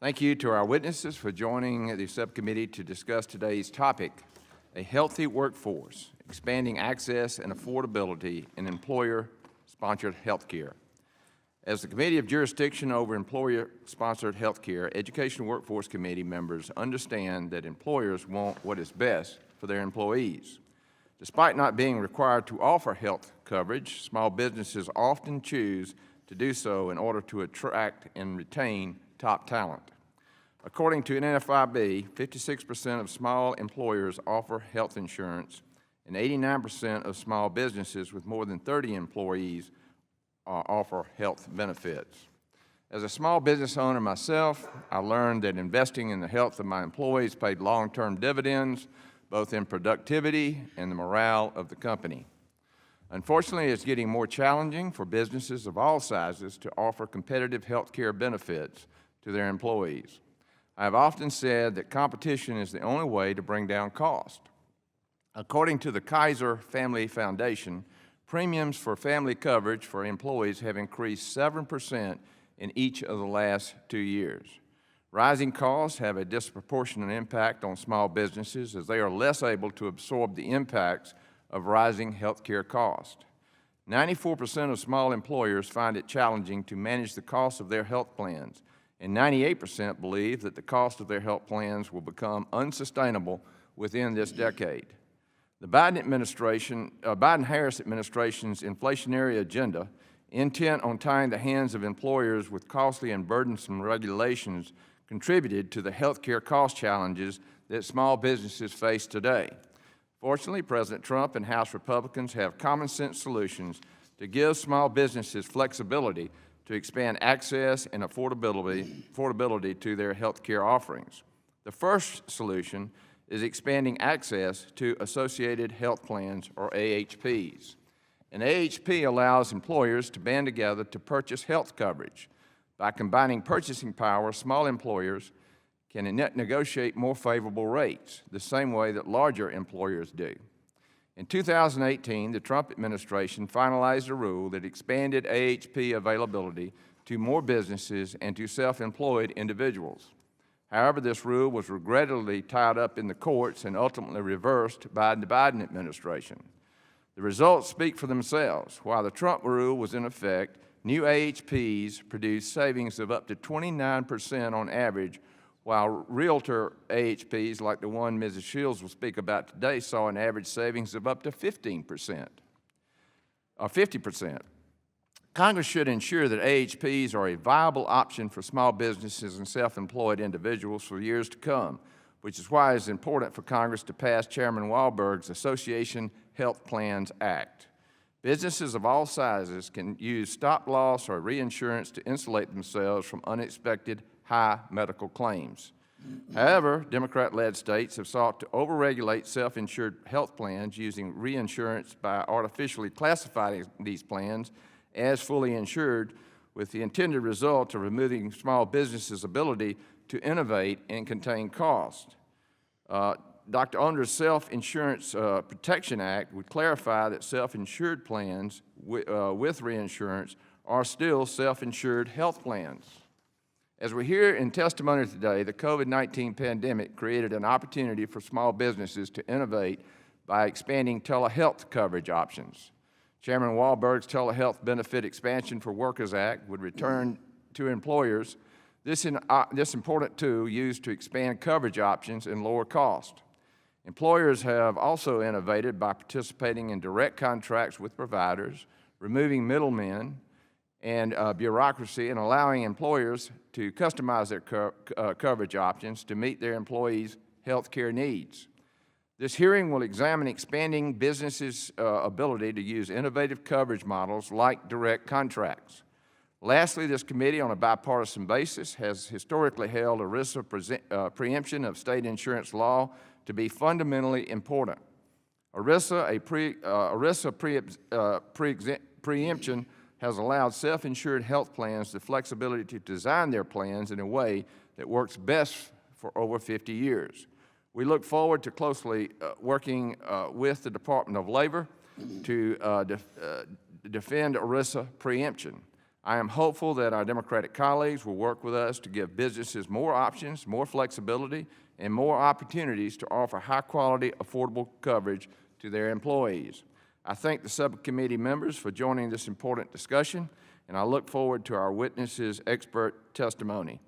Thank you to our witnesses for joining the subcommittee to discuss today's topic, a healthy workforce, expanding access and affordability in employer-sponsored health care. As the Committee of Jurisdiction over Employer-Sponsored Health Care, Education Workforce Committee members understand that employers want what is best for their employees. Despite not being required to offer health coverage, small businesses often choose to do so in order to attract and retain top talent. According to NFIB, 56% of small employers offer health insurance, and 89% of small businesses with more than 30 employees offer health benefits. As a small business owner myself, I learned that investing in the health of my employees paid long-term dividends, both in productivity and the morale of the company. Unfortunately, it's getting more challenging for businesses of all sizes to offer competitive health care benefits to their employees. I have often said that competition is the only way to bring down cost. According to the Kaiser Family Foundation, premiums for family coverage for employees have increased 7% in each of the last 2 years. Rising costs have a disproportionate impact on small businesses as they are less able to absorb the impacts of rising health care costs. 94% of small employers find it challenging to manage the cost of their health plans, and 98% believe that the cost of their health plans will become unsustainable within this decade. The Biden-Harris administration's inflationary agenda, intent on tying the hands of employers with costly and burdensome regulations, contributed to the health care cost challenges that small businesses face today. Fortunately, President Trump and House Republicans have common-sense solutions to give small businesses flexibility to expand access and affordability to their health care offerings. The first solution is expanding access to associated health plans, or AHPs. An AHP allows employers to band together to purchase health coverage. By combining purchasing power, small employers can negotiate more favorable rates, the same way that larger employers do. In 2018, the Trump administration finalized a rule that expanded AHP availability to more businesses and to self-employed individuals. However, this rule was regrettably tied up in the courts and ultimately reversed by the Biden administration. The results speak for themselves. While the Trump rule was in effect, new AHPs produced savings of up to 29% on average, while realtor AHPs, like the one Mrs. Shields will speak about today, saw an average savings of up to 50%. Congress should ensure that AHPs are a viable option for small businesses and self-employed individuals for years to come, which is why it's important for Congress to pass Chairman Walberg's Association Health Plans Act. Businesses of all sizes can use stop-loss or reinsurance to insulate themselves from unexpected high medical claims. However, Democrat-led states have sought to overregulate self-insured health plans using reinsurance by artificially classifying these plans as fully insured, with the intended result of removing small businesses' ability to innovate and contain cost. Dr. Under's Self-Insurance Protection Act would clarify that self-insured plans with reinsurance are still self-insured health plans. As we hear in testimony today, the COVID-19 pandemic created an opportunity for small businesses to innovate by expanding telehealth coverage options. Chairman Walberg's Telehealth Benefit Expansion for Workers Act would return to employers this important tool used to expand coverage options and lower cost. Employers have also innovated by participating in direct contracts with providers, removing middlemen and bureaucracy, and allowing employers to customize their coverage options to meet their employees' health care needs. This hearing will examine expanding businesses' ability to use innovative coverage models like direct contracts. Lastly, this committee, on a bipartisan basis, has historically held ERISA preemption of state insurance law to be fundamentally important. ERISA preemption has allowed self-insured health plans the flexibility to design their plans in a way that works best for over 50 years. We look forward to closely working with the Department of Labor to defend ERISA preemption. I am hopeful that our Democratic colleagues will work with us to give businesses more options, more flexibility, and more opportunities to offer high-quality, affordable coverage to their employees. I thank the subcommittee members for joining this important discussion, and I look forward to our witnesses' expert testimony.